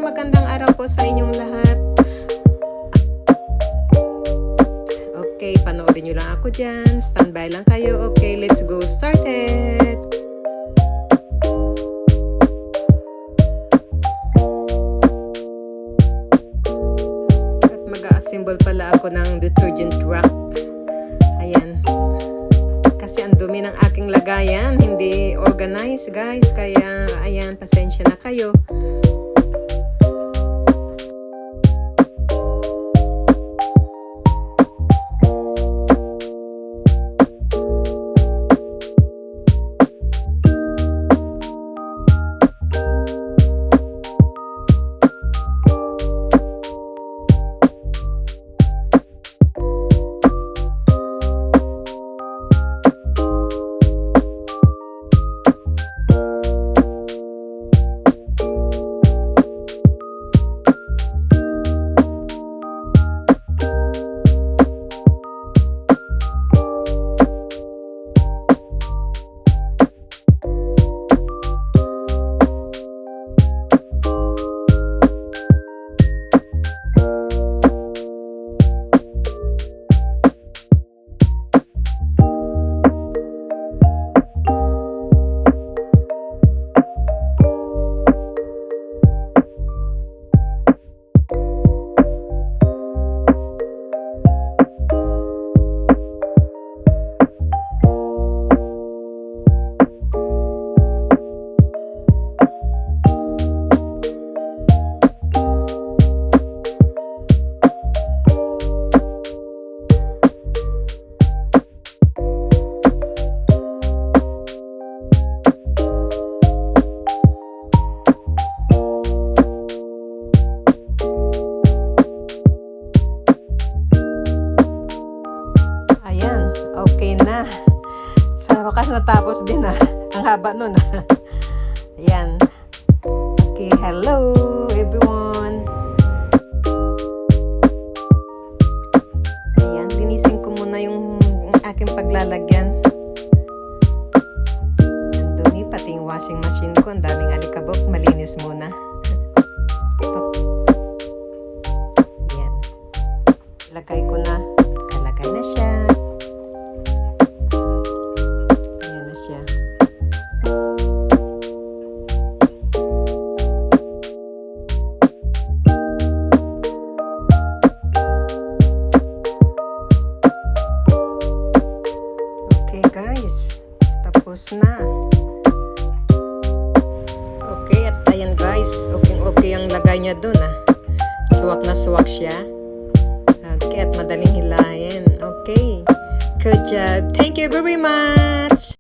magandang araw po sa inyong lahat. Okay, panoorin nyo lang ako dyan. Standby lang kayo. Okay, let's go started. At mag-a-assemble pala ako ng detergent rack. Ayan. Kasi ang dumi ng aking lagayan. Hindi organized, guys. Kaya, ayan, pasensya na kayo. Okay na. Sa wakas natapos din Ang haba nun Ayan. Okay, hello everyone. Ayan, linisin ko muna yung aking paglalagyan. Ang dumi, pati yung washing machine ko. Ang daming alikabok. Malinis muna. Ayan. Lagay ko na. Kalagay na siya. Okay guys, tapos na. Okay, at ayan guys, okay ang lagay niya dun Suwak na suwak siya. Okay, at madaling hilahin. Okay, good job. Thank you very much.